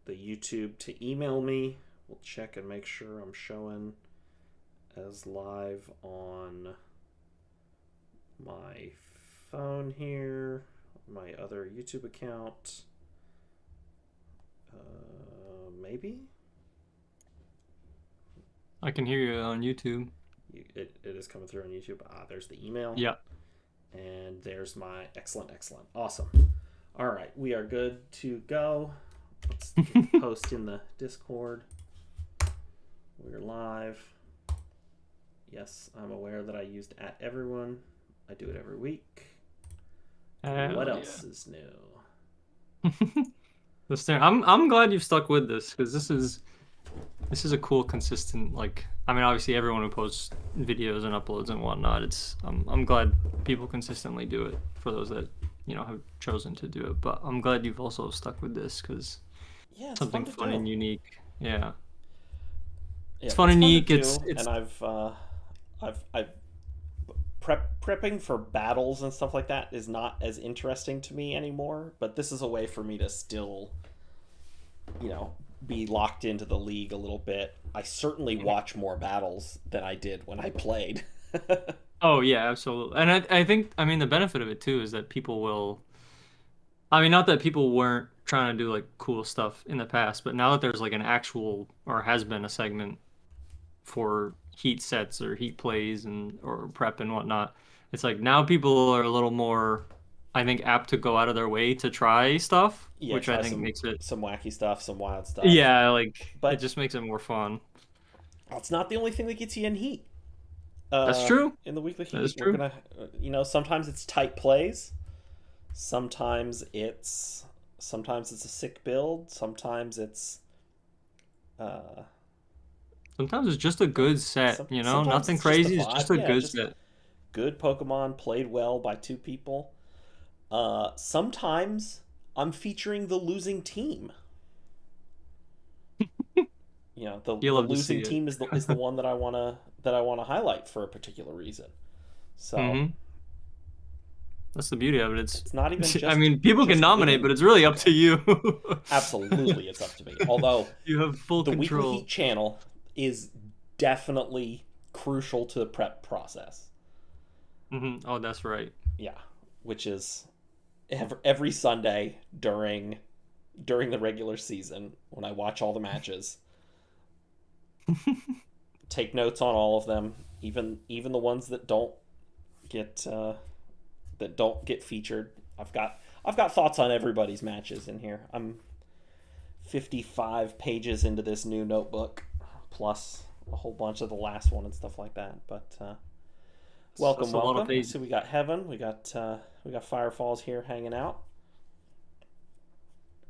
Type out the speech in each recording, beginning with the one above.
the YouTube to email me. We'll check and make sure I'm showing as live on my phone here, my other YouTube account. Maybe? I can hear you on YouTube. It is coming through on YouTube. There's the email. Yeah. And there's my excellent. Awesome. All right, we are good to go. Let's post in the Discord. We're live. Yes, I'm aware that I used @everyone. I do it every week. What else is new? I'm glad you've stuck with this, because this is a cool, consistent, like, I mean, obviously everyone who posts videos and uploads and whatnot, I'm glad people consistently do it, for those that, have chosen to do it. But I'm glad you've also stuck with this, because something fun and unique. Yeah. It's fun and unique. It's and I've prepping for battles and stuff like that is not as interesting to me anymore, but this is a way for me to still, be locked into the league a little bit. I certainly watch more battles than I did when I played. Oh yeah, absolutely. And I think, the benefit of it too is that people will, not that people weren't trying to do like cool stuff in the past, but now that there's like an actual, or has been a segment for heat sets or heat plays or prep and whatnot, it's like now people are a little more, I think, apt to go out of their way to try stuff, which I think makes it some wacky stuff, some wild stuff. Yeah, but it just makes it more fun. It's not the only thing that gets you in heat. That's true. In the weekly heat, that's true. We're gonna, sometimes it's tight plays, sometimes it's a sick build, sometimes it's just a good set, nothing crazy. It's just a good set. Good Pokemon played well by two people. Sometimes I'm featuring the losing team. The losing team is the one that I wanna highlight for a particular reason. So that's the beauty of it. It's not even just, people can nominate, but it's really up to you. Absolutely, it's up to me. Although you have full control. The Weekly Heat channel is definitely crucial to the prep process. Oh, that's right. Yeah, which is every Sunday during the regular season when I watch all the matches. Take notes on all of them, even the ones that don't get featured. I've got thoughts on everybody's matches in here. I'm 55 pages into this new notebook, plus a whole bunch of the last one and stuff like that. But welcome. So we got Heaven, we got Firefalls here hanging out.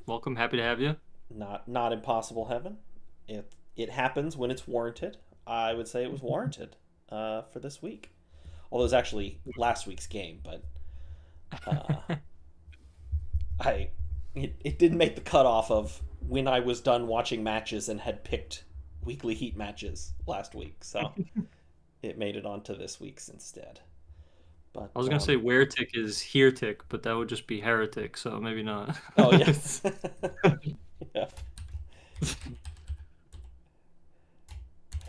Welcome, happy to have you. Not impossible, Heaven. It happens when it's warranted. I would say it was warranted for this week. Although it was actually last week's game, but it didn't make the cutoff of when I was done watching matches and had picked Weekly Heat matches last week. So it made it onto this week's instead. But I was going to say where tick is here tick, but that would just be heretic, so maybe not. Oh, yes. Yeah.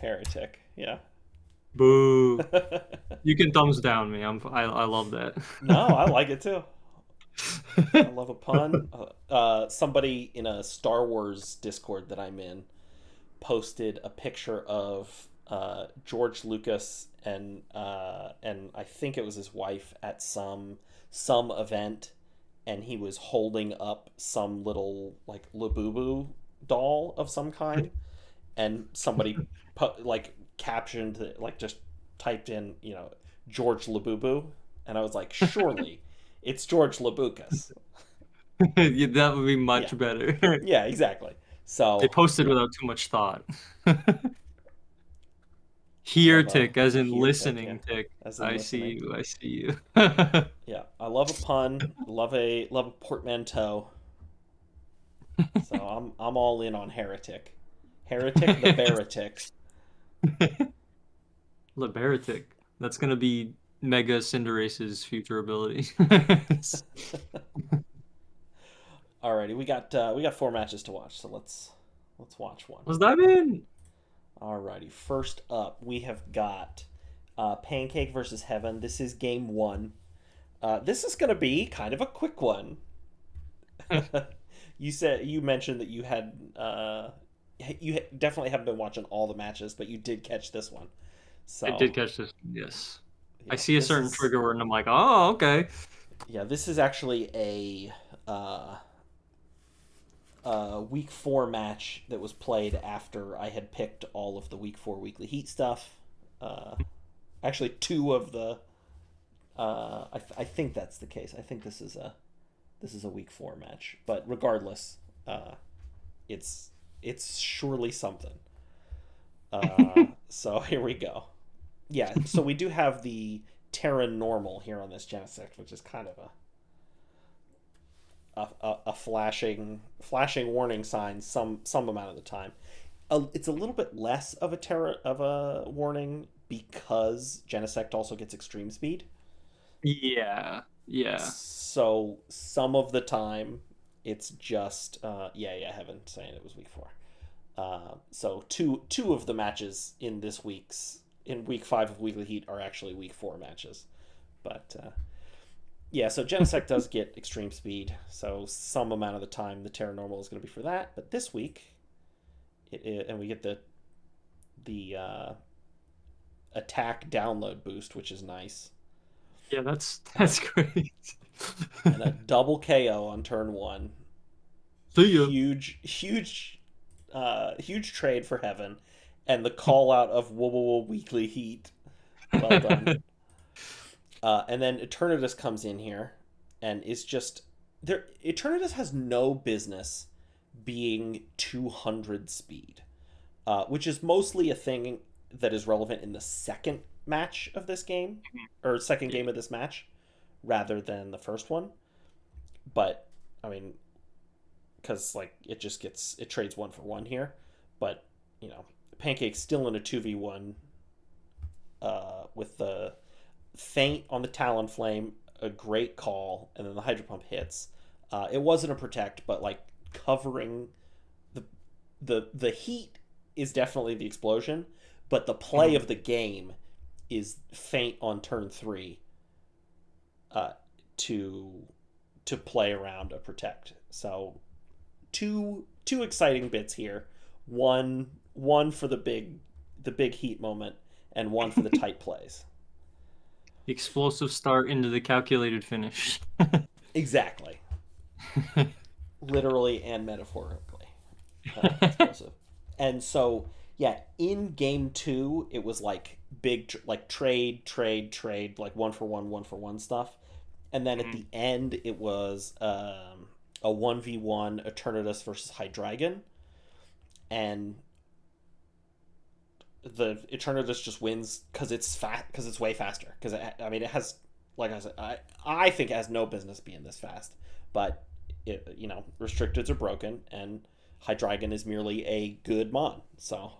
Heretic, yeah. Boo. You can thumbs down me. I love that. No, I like it too. I love a pun. Somebody in a Star Wars Discord that I'm in posted a picture of George Lucas and I think it was his wife at some event, and he was holding up some little like Labubu doll of some kind, and somebody captioned, just typed in, George Labubu, and I was like, surely it's George Labucas. That would be much better. Yeah, exactly. So they posted without too much thought. Here tick, as in listening tick. I see you. Yeah, I love a pun. Love a portmanteau. So I'm all in on heretic. Heretic the Baratic. Liberatic. That's gonna be Mega Cinderace's future ability. Alrighty, we got four matches to watch, so let's watch one. Was that in? Alrighty, first up we have got Pancake versus Heaven. This is game one. This is gonna be kind of a quick one. You mentioned that you definitely haven't been watching all the matches, but you did catch this one. I So did catch this. Yes. I yeah, see a this certain is trigger word and I'm like, oh, okay. this is actually a week four match that was played after I had picked all of the week four weekly heat stuff. Uh, Actually, two of the I think that's the case. I think this is a week four match, but regardless, it's it's surely something. So here we go. Yeah, so we do have the Terran normal here on this Genesect, which is kind of a flashing warning sign some amount of the time. It's a little bit less of a warning because Genesect also gets extreme speed. Yeah. Yeah. So some of the time it's just Heaven saying it was week four. So two of the matches in week five of Weekly Heat are actually week four matches, but yeah. So Genesect does get extreme speed, so some amount of the time the Terra Normal is going to be for that. But this week, and we get the attack download boost, which is nice, Yeah, that's great. and a double KO on turn one. See ya. Huge trade for Heaven, and the call out of whoa Weekly Heat. Well done. And then Eternatus comes in here and is just there. Eternatus has no business being 200 speed, which is mostly a thing that is relevant in the second match of this game, or second game of this match, rather than the first one. But I mean, because like it trades one for one here, but you know, Pancake's still in a 2v1 with the feint on the Talonflame, a great call, and then the Hydro Pump hits. It wasn't a protect, but like covering the the heat is definitely the explosion, but the play of the game is feint on turn three uh, to play around a protect. So two exciting bits here. One for the big heat moment, and one for the tight plays. The explosive start into the calculated finish. Exactly, literally and metaphorically, explosive. And so yeah, in game two, it was like like trade, like one for one stuff, and then at the end, it was a 1v1 Eternatus versus Hydreigon, and the Eternatus just wins because it's way faster. Because it has, like I said, I think it has no business being this fast, but restricteds are broken, and Hydreigon is merely a good mon. So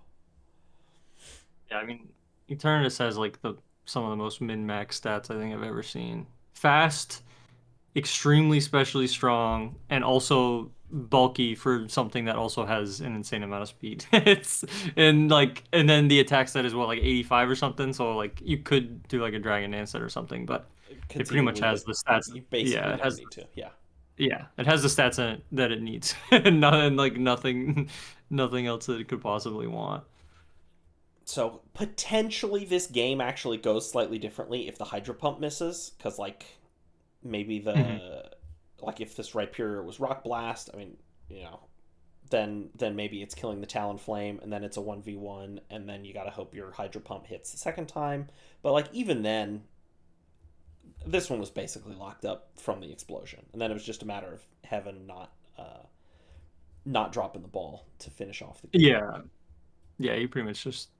Yeah, I mean, Eternatus has like some of the most min-max stats I think I've ever seen. Fast, extremely specially strong, and also bulky for something that also has an insane amount of speed. It's and then the attack stat is what, like 85 or something. So like you could do like a Dragon Dance set or something, but it pretty much conceivably, has but the stats. you basically Yeah, it never has. need to. Yeah. Yeah, it has the stats in it that it needs, and like nothing else that it could possibly want. So potentially this game actually goes slightly differently if the Hydro Pump misses, because like maybe Mhm. like if this Rhyperior was Rock Blast, I mean, then maybe it's killing the Talonflame, and then it's a 1v1, and then you gotta hope your Hydro Pump hits the second time. But like even then, this one was basically locked up from the explosion, and then it was just a matter of Heaven not dropping the ball to finish off the game. Yeah, yeah, you pretty much just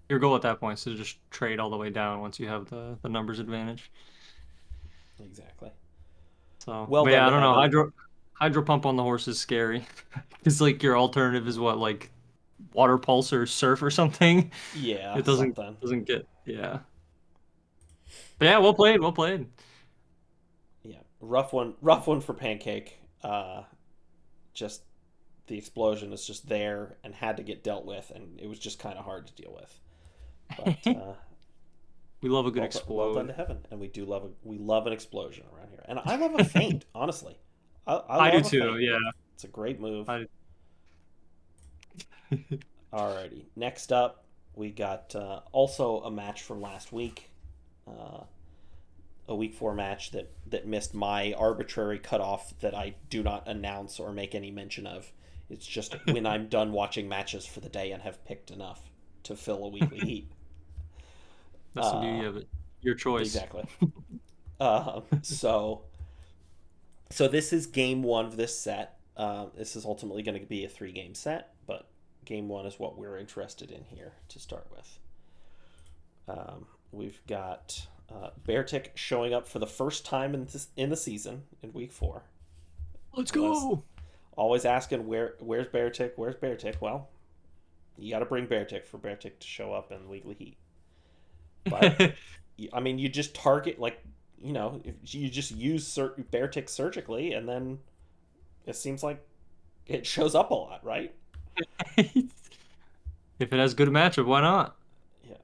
your goal at that point is to just trade all the way down once you have the numbers advantage. Exactly. So, Well but done yeah, I to don't know. Heaven. Hydro pump on the horse is scary. It's like your alternative is what, like water pulse or surf or something. Yeah, It something. doesn't get yeah. But yeah, well played, well played. Yeah, rough one for Pancake. just the explosion is just there and had to get dealt with, and it was just kind of hard to deal with. But We love a good well done explode. to Heaven, and we love an explosion around here, and I love a feint. Honestly, I I do love a too. feint. Yeah. It's a great move. I, Alrighty, next up we got also a match from last week, uh, a week 4 match that missed my arbitrary cutoff that I do not announce or make any mention of. It's just when I'm done watching matches for the day and have picked enough to fill a weekly heat. that's the beauty of it. Your choice. Exactly. So this is game 1 of this set. This is ultimately going to be a 3-game set, but game 1 is what we're interested in here to start with. We've got Beartic showing up for the first time in the season in week 4. Let's go. Always asking where's Beartic? Where's Beartic? Well, you got to bring Beartic for Beartic to show up in weekly heat. But I mean, you just target you just use Beartic surgically, and then it seems like it shows up a lot, right? If it has good matchup, why not? Yeah.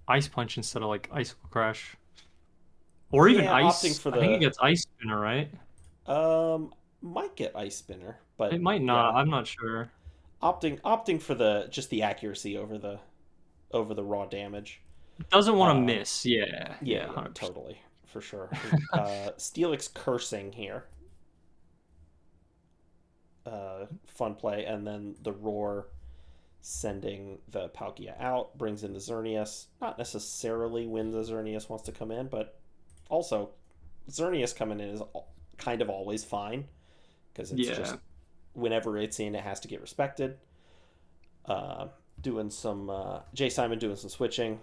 Ice punch instead of like ice crash, or even Opting ice. for I think it the gets ice spinner, right? might get Ice Spinner, but It might yeah, not. I'm not sure. opting for the accuracy over the raw damage. It doesn't want to Uh, miss. Yeah, yeah, yeah, yeah, 100%. totally, for sure. Steelix cursing here, fun play, and then the roar sending the Palkia out brings in the Xerneas. Not necessarily when the Xerneas wants to come in, but also Xerneas coming in is kind of always fine because it's just Yeah. whenever it's in, it has to get respected. Uh, doing some Jay Simon doing some switching.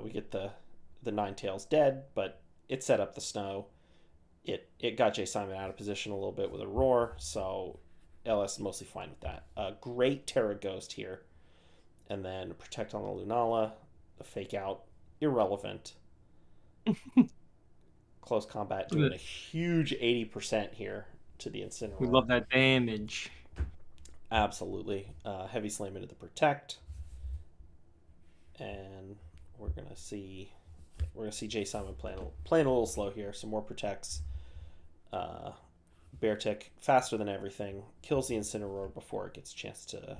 We get the Ninetales dead, but it set up the snow. It got Jay Simon out of position a little bit with a roar, so LS is mostly fine with that. Great Terra Ghost here, and then protect on the Lunala, the fake out, irrelevant. Close combat doing a huge 80% here to the We Incineroar. love that damage. Absolutely. Heavy slam into the protect, and we're gonna see Jay Simon playing a little slow here. Some more protects. Beartic faster than everything kills the Incineroar before it gets a chance to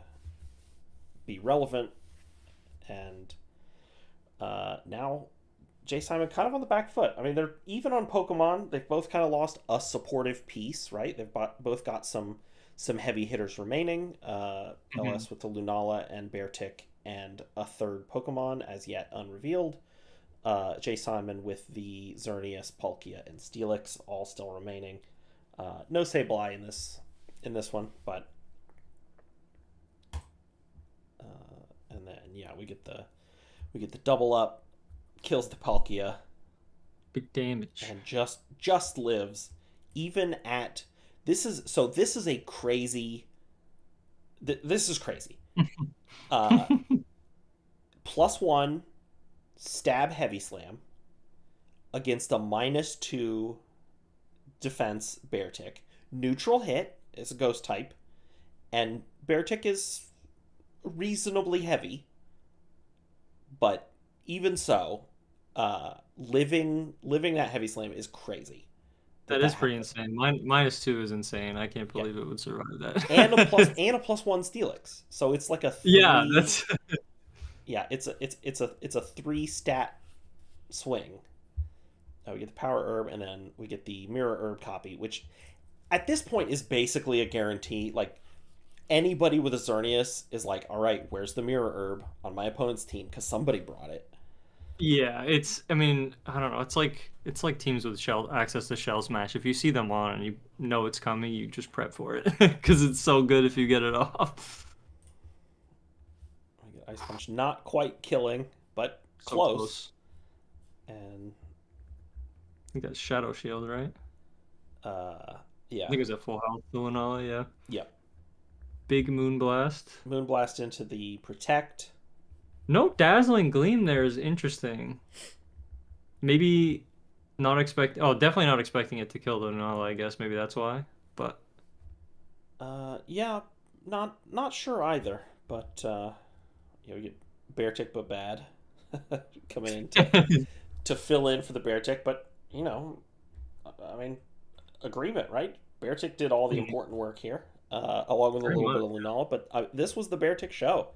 be relevant, and now Jay Simon kind of on the back foot. I mean, they're even on Pokemon. They've both kind of lost a supportive piece, right? They've both got some heavy hitters remaining. Mhm. LS with the Lunala and Beartic, and a third Pokemon as yet unrevealed. Jay Simon with the Xerneas, Palkia, and Steelix all still remaining. No Sableye in this one, but and then yeah, we get the double up, kills the Palkia, Big damage. and just lives even at this is a crazy this is crazy. Uh, +1 stab heavy slam against a -2 defense Beartic. Neutral hit is a ghost type, and Beartic is reasonably heavy, but even so, living that heavy slam is crazy. That That is pretty happened. insane. -2 is insane. I can't Yeah, believe it would survive and that. a +1 Steelix, so it's like a Yeah, three. that's Yeah, it's a 3 stat swing. We get the power herb, and then we get the mirror herb copy, which at this point is basically a guarantee. Like anybody with a Xerneas is like, all right, where's the mirror herb on my opponent's team? Because somebody brought it. yeah, it's I mean, I don't know. It's like teams with shell access to shell smash. If you see them on and you know it's coming, you just prep for it because it's so good if you get it off. We get Ice Punch, not quite killing, but So close. close. And I think that's Shadow Shield, right? uh, I yeah, think it's at full health, Villanella, yeah. yep. Big Moon Blast. Moonblast into the protect. No Dazzling Gleam there is interesting. Maybe Not expect. Oh, definitely not expecting it to kill the Lunala. I guess maybe that's why. But Yeah, not sure either, but you get bear tick but bad coming in to fill in for the bear tick, but I mean, agreement, right? Bear tick did all the Mhm. important work here, along with a Pretty little bit much. of Lunala, but this was the bear tick show.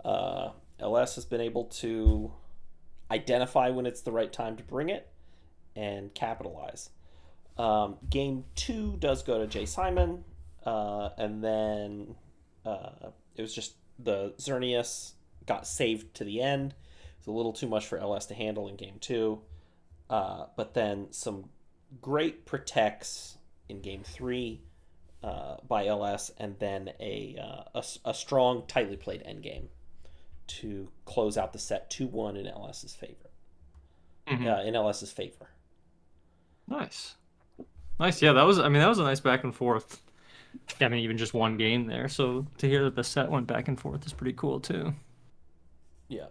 Uh, LS has been able to identify when it's the right time to bring it and capitalize. Game two does go to Jay Simon, and then it was just the Xerneas got saved to the end. It's a little too much for LS to handle in game two. But then some great protects in game three by LS, and then a strong, tightly played endgame to close out the set 2-1 in LS's favor. Hmm. In LS's favor. Nice. Nice. Yeah, that was. I mean, that was a nice back and forth. Yeah, I mean, even just one game there. So to hear that the set went back and forth is pretty cool too. Yeah.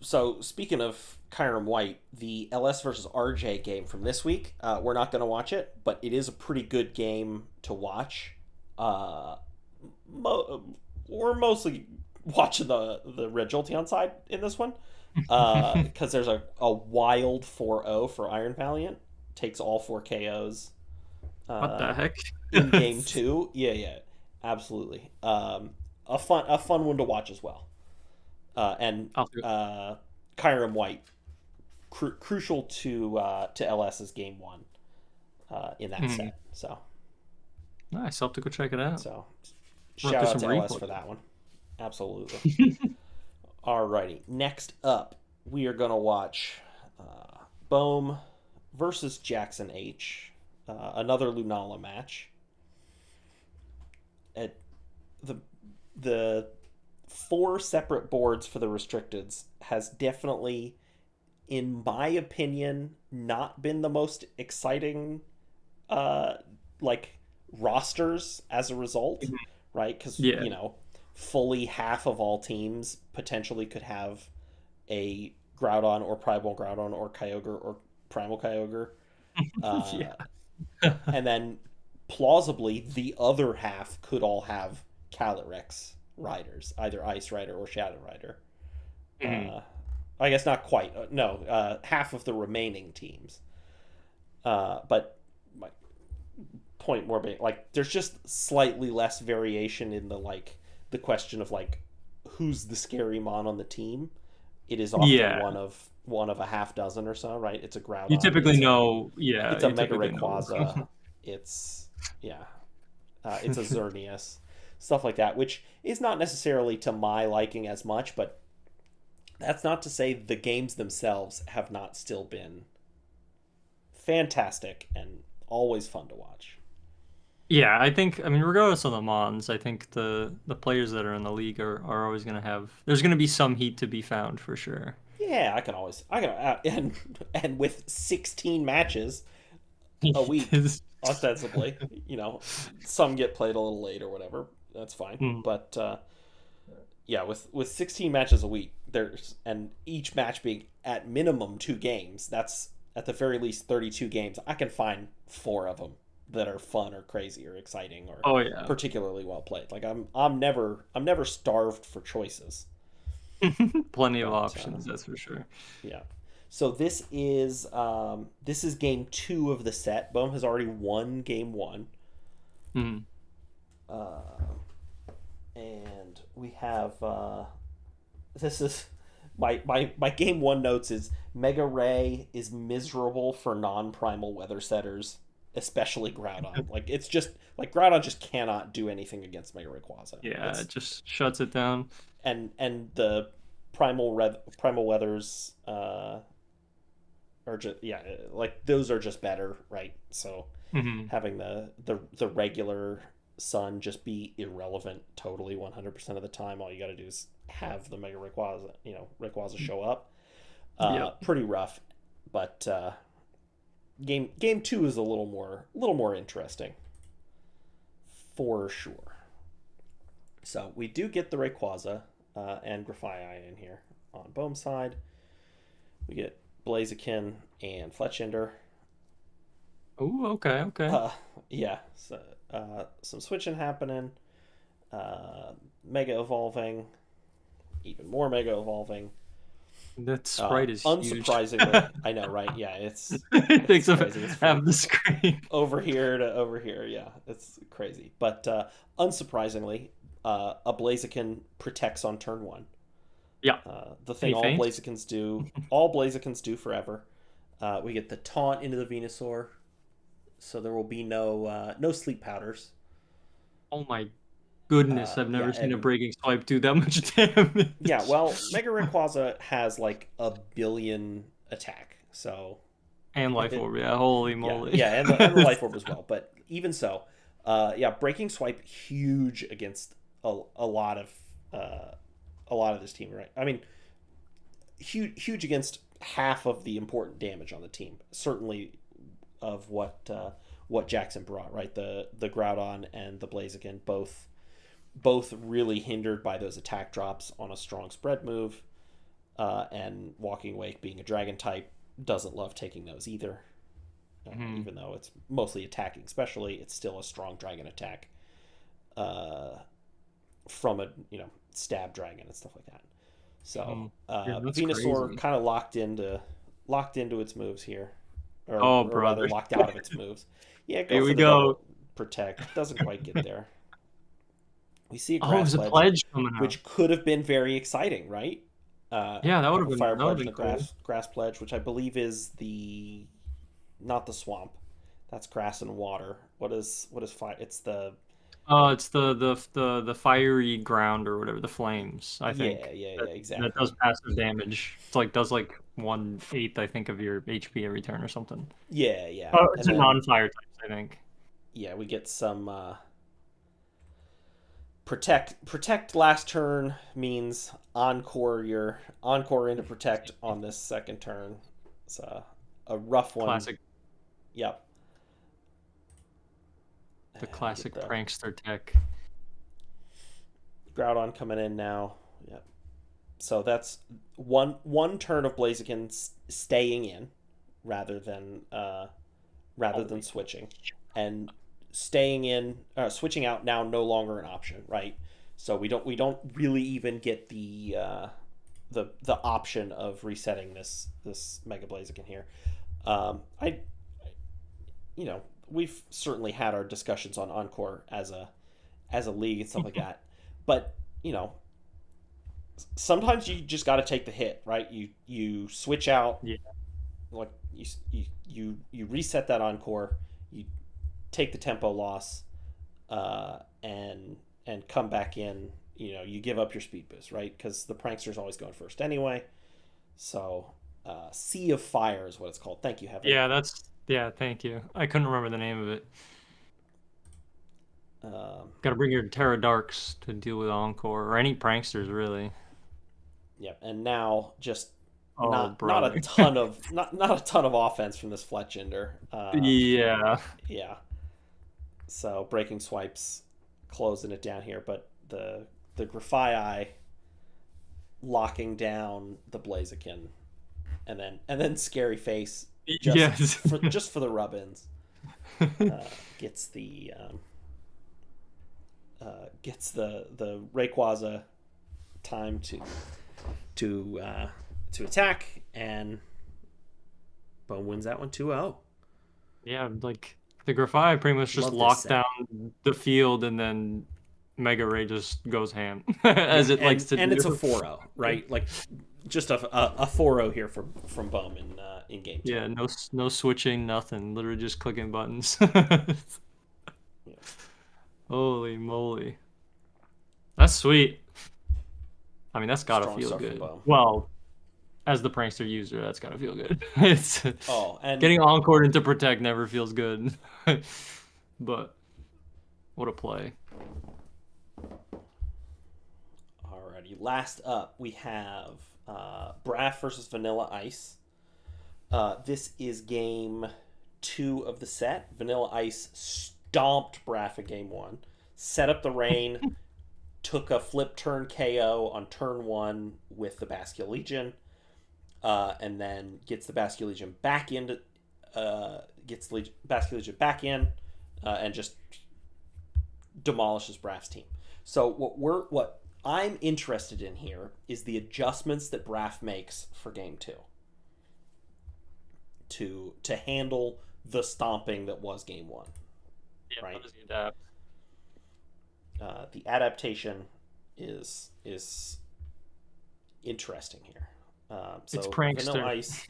So speaking of Kyron White, the LS versus RJ game from this week, we're not going to watch it, but it is a pretty good game to watch. Uh, we're mostly watching the Red Jolteon side in this one, because there's a wild 4-0 for Iron Valiant, takes all four KOs What uh, the heck? in game two. Yeah, yeah, absolutely. A fun one to watch as well. And I'll do it. Kyron White, crucial to LS's game one in that Mhm. set. So Nice. I'll have to go check it out. so Run shout through out some to LS replays. for that one. Absolutely. Alrighty. Next up, we are gonna watch Bohm versus Jackson H. Another Lunala match. At the the four separate boards for the restricteds has definitely, in my opinion, not been the most exciting uh like rosters as a result, Mhm. right? Because Yeah. fully half of all teams potentially could have a Groudon or Primal Groudon or Kyogre or Primal Kyogre, uh, Yeah. and then plausibly the other half could all have Calyrex riders, either Ice Rider or Shadow Rider. Mhm. Uh, I guess not quite. No, half of the remaining teams. But my point more being like, there's just slightly less variation in the question of like who's the scary mon on the team. It is often Yeah. one of a half dozen or so, right? It's a You Groudon. typically know. Yeah. It's a You Mega typically know. Rayquaza. It's yeah. It's a Xerneas, stuff like that, which is not necessarily to my liking as much, but that's not to say the games themselves have not still been fantastic and always fun to watch. Yeah, I think I mean regardless of the Mons, I think the players that are in the league are always gonna have there's gonna be some heat to be found for sure. Yeah, I can, and with 16 matches a week, Is- ostensibly, some get played a little late or whatever. That's fine, Mm, but yeah, with 16 matches a week, and each match being at minimum 2 games, that's at the very least 32 games. I can find 4 of them that are fun or crazy or exciting or oh yeah. particularly well played. Like I'm never starved for choices. Plenty of But options, that's for sure. yeah, so this is game two of the set. Bohm has already won game one, Mm. uh, and we have this is my game one notes is Mega Ray is miserable for non-primal weather setters, especially Groudon. Like it's just like Groudon just cannot do anything against Mega Rayquaza. Yeah, It's it just shuts it down. and the primal weathers are just, yeah, like those are just better, right? So Hmm. having the regular sun just be irrelevant totally 100% of the time. All you got to do is have the Mega Rayquaza, Rayquaza show up. Yep. Pretty rough, but game two is a little more interesting for sure. So we do get the Rayquaza and Grafaiai in here on Bohm's side. We get Blaziken and Fletchinder. Oh, okay, okay. Uh, yeah, so, some switching happening. Mega evolving, even more mega evolving. That sprite is huge. Unsurprisingly, I know, right? Yeah, It it's takes up crazy. It's half from the screen. over here to over here. Yeah, it's crazy. But unsurprisingly, a Blaziken protects on turn one. Yeah. The thing Any feint? all Blazikens do forever. We get the taunt into the Venusaur, so there will be no sleep powders. Oh my goodness, I've Yeah, never seen a breaking swipe do that much damage. yeah. Well, Mega Rayquaza has like a billion attack, so And life orb, yeah, holy yeah, moly. yeah, and the Life Orb as well. But even so, yeah, breaking swipe huge against a lot of this team, right? I mean, huge against half of the important damage on the team. Certainly of what Jackson brought, right? The Groudon and the Blaziken both really hindered by those attack drops on a strong spread move, and Walking Wake being a dragon type doesn't love taking those either. Even though it's mostly attacking, especially it's still a strong dragon attack from a stab dragon and stuff like that. So Yeah, that's Venusaur crazy. kind of locked into its moves here, Oh, or rather brother. locked out of its moves. Yeah, go Here for we the go. double protect. Doesn't quite get there. We see a Oh, grass there's a pledge, pledge coming out. which could have been very exciting, right? Yeah, Have a fire that would pledge have and a been cool. grass pledge, which I believe is the not the swamp. That's grass and water. What is fire? It's the It's the fiery ground or whatever, the flames, I yeah, think. yeah, That yeah, that exactly. does passive damage. It's like does like 1/8, I think, of your HP every turn or something. Yeah, yeah. Oh, it's And a then non-fire types, I think. yeah, we get some protect last turn means encore into protect on this second turn. It's a rough one. Classic, Yep. the And we get classic the prankster tech. Groudon coming in now. Yep. So that's one turn of Blaziken staying in rather than Holy. switching, and staying in switching out now no longer an option, right? So we don't really even get the option of resetting this Mega Blaziken here. I we've certainly had our discussions on Encore as a league and stuff like that, but sometimes you just got to take the hit, right? You switch out, Yeah. like you reset that Encore, you take the tempo loss, and come back in. You give up your speed boost, right? Because the prankster's always going first anyway. So, Sea of Fire is what it's called. Thank you, Heaven. Yeah, thank you. I couldn't remember the name of it. Um, Got to bring your Terra Darks to deal with Encore or any pranksters really. yep. And now just Oh, not a brother. ton of not a ton of offense from this Fletchinder. Yeah. Yeah. So breaking swipes, closing it down here, but the Grafai locking down the Blaziken, and then Scary Face Yes. just for the rub-ins, gets the Rayquaza time to attack, and Bone wins that one 2-0. Yeah, like the Grafai pretty much just Love this locked set. down the field and then Mega Ray just goes ham Yeah, as it likes and to and it's a do. 4-0, right? Like just a 4-0 here from Bone in game two. Yeah, no switching, nothing. Literally just clicking buttons. Yeah. Holy moly. That's sweet. I mean, that's gotta Strong feel start from good. Bone. Well, as the prankster user, that's gotta feel good. It's Oh, and getting Encore into Protect never feels good. But what a play. alrighty. Last up, we have Braff versus Vanilla Ice. This is game two of the set. Vanilla Ice stomped Braff at game one, set up the rain, took a flip turn KO on turn one with the Bascule Legion. and then gets the Basque Legion back into Basque Legion back in, and just demolishes Braff's team. So what I'm interested in here is the adjustments that Braff makes for game 2 to handle the stomping that was game 1. Yeah, right? how does he adapt? The adaptation is interesting here. It's So prankster.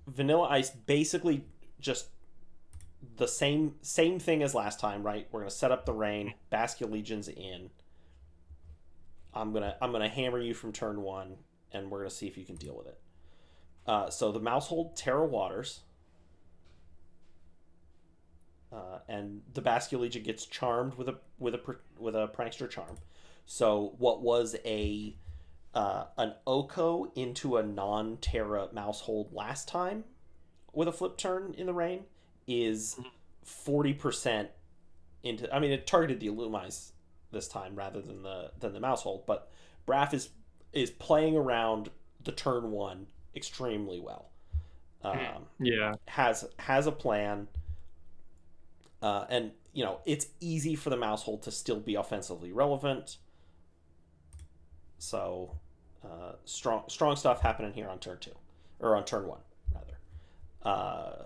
Vanilla Ice basically just the same thing as last time, right? We're gonna set up the rain, Basque Legion's in. I'm gonna hammer you from turn 1, and we're gonna see if you can deal with it. So the Mousehold Terra Waters, and the Basque Legion gets charmed with a prankster charm. So what was an Oko into a non-Terra Mousehold last time with a flip turn in the rain is 40% into. I mean, it targeted the Illumise this time rather than the Mousehold, but Braff is playing around the turn 1 extremely well. Yeah. Has a plan, and it's easy for the Mousehold to still be offensively relevant. So strong stuff happening here on turn 2, or on turn 1 rather.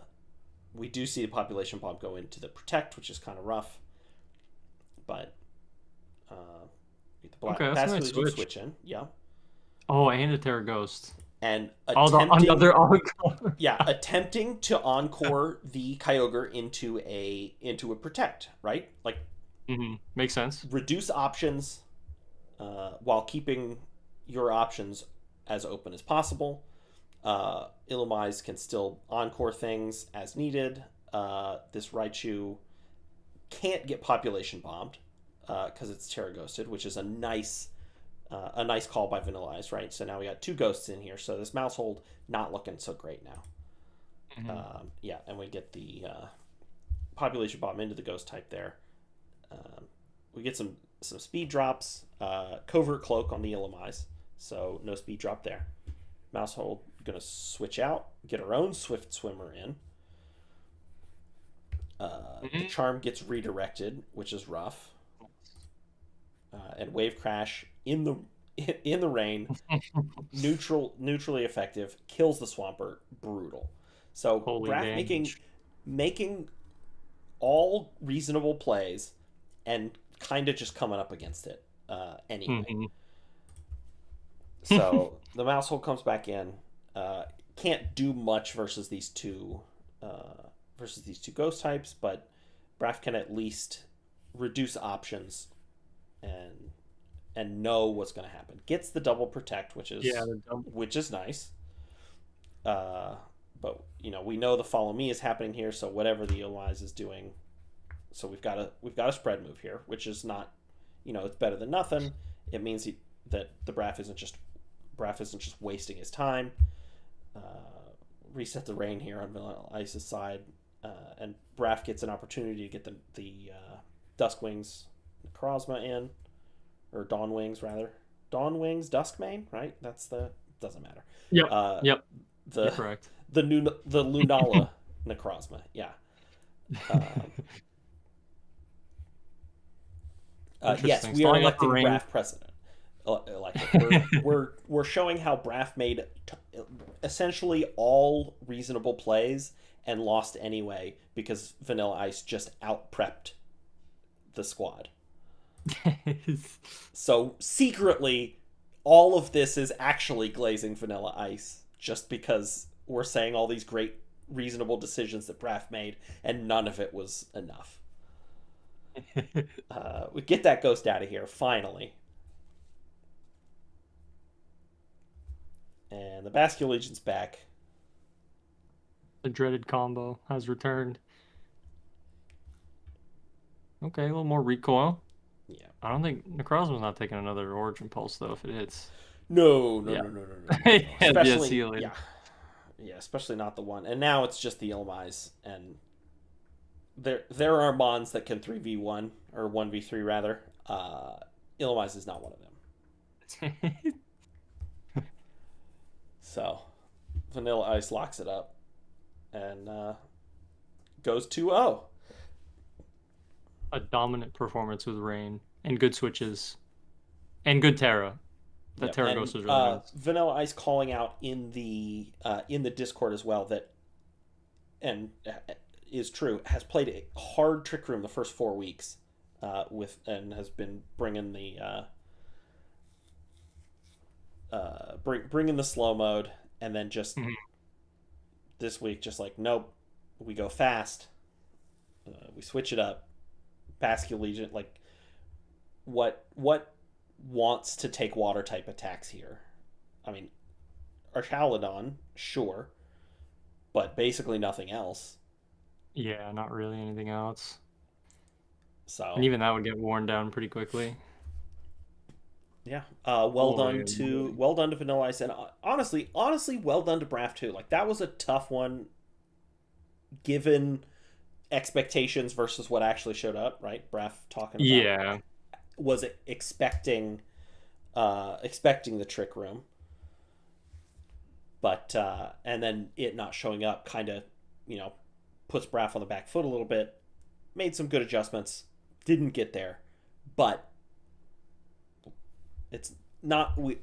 We do see the population bomb go into the protect, which is kind of rough, but the Okay, that's a Basque nice Legion switch. in, yeah, Oh, and a Terra Ghost. and Another encore. attempting to encore the Kyogre into a protect, right? Like Makes sense. reduce options, while keeping your options as open as possible. Illumise can still encore things as needed. This Raichu can't get population bombed because it's Terra Ghosted, which is a nice call by Vanilla Ice, right? So now we got 2 ghosts in here, so this Mousehold not looking so great now. Yeah, and we get the population bomb into the ghost type there. We get some speed drops, covert cloak on the Illumise, so no speed drop there. Mousehold gonna switch out, get her own Swift Swimmer in. The charm gets redirected, which is rough, and Wave Crash in the rain, neutrally effective, kills the Swampert, brutal. So Holy Braff damage. making all reasonable plays and kind of just coming up against it anyway. So the Mousehold comes back in. Can't do much versus these two ghost types, but Braff can at least reduce options and know what's going to happen. Gets the double protect, which is nice. But we know the follow me is happening here, so whatever the Elias is doing, so we've got a spread move here, which is not, it's better than nothing. It means that the Braff isn't just wasting his time. Reset the rain here on Vanilla Ice's side, and Braff gets an opportunity to get the Duskwings Necrozma in, or Dawn Wings rather. Dawn Wings Duskmane, right? Doesn't matter. Yep. Yep. You're correct. The Lunala Necrozma, yeah. Yes, we are electing Braff president. We're showing how Braff made essentially all reasonable plays and lost anyway because Vanilla Ice just out prepped the squad. So secretly, all of this is actually glazing Vanilla Ice just because we're saying all these great reasonable decisions that Braff made and none of it was enough. We get that ghost out of here finally. And the Basque Legion's back. The dreaded combo has returned. Okay, a little more recoil. Yeah. I don't think Necrozma's not taking another Origin Pulse, though, if it hits. No. Especially, yeah, especially not the one. And now it's just the Illumise. And there are mons that can 3v1, or 1v3 rather. Illumise is not one of them. So, Vanilla Ice locks it up and goes 2-0. A dominant performance with Rain and good switches and good Terra. That Yep. Terra And Ghost was really nice. Vanilla Ice calling out in the Discord as well that, and is true, has played a hard Trick Room the first 4 weeks, and has been bringing bringing the slow mode, and then just Mhm. this week just like, nope, we go fast, we switch it up. Bascule Legion, like, what wants to take water type attacks here? I mean, Archaladon, sure, but basically nothing else. Yeah, not really anything else. And So even that would get worn down pretty quickly. yeah, Boy, oh boy. well done to Vanilla Ice, and honestly, well done to Braff too. Like, that was a tough one, given expectations versus what actually showed up. Right, Braff talking about Yeah. was expecting the Trick Room, but and then it not showing up kind of, puts Braff on the back foot a little bit. Made some good adjustments, didn't get there, but it's not we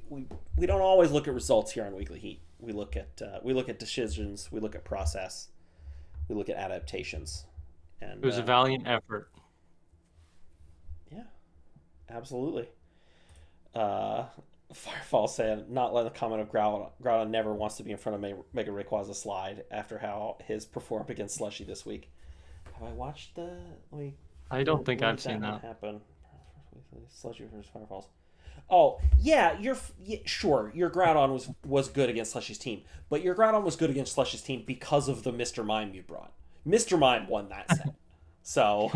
don't always look at results here on Weekly Heat. We look at decisions, we look at process, we look at adaptations, It and was a valiant effort. yeah, absolutely. Uh, Firefall said, not letting the comment of Groudon never wants to be in front of Mega Rayquaza slide after how his performed against Slushy this week. Have I watched the? I don't think When I've did that seen one that. happen? Slushy versus Firefalls. Oh yeah, sure. Your Groudon was good against Slushy's team, but your Groudon was good against Slushy's team because of the Mr. Mime you brought. Mr. Mime won that set, so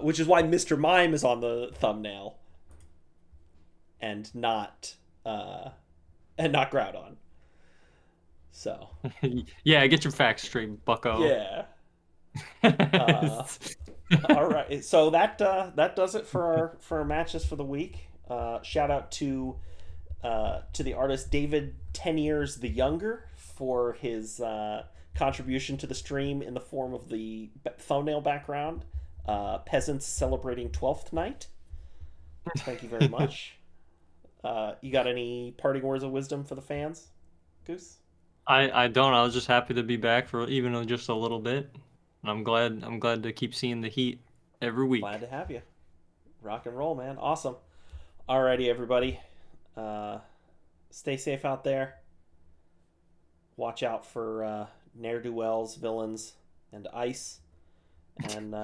which is why Mr. Mime is on the thumbnail and not uh, Groudon. So Yeah, get your facts straight, bucko. yeah. Uh, all right. So that does it for our matches for the week. Shout out to the artist David 10 Years the Younger for his contribution to the stream in the form of the thumbnail background. Peasants celebrating 12th night. Thank you very much. You got any parting words of wisdom for the fans, Goose? I don't. I was just happy to be back for even just a little bit. And I'm glad to keep seeing the Heat every Glad week. to have you. Rock and roll, man. Awesome. Alrighty, everybody. Stay safe out there. Watch out for ne'er do wells, villains, and ice. And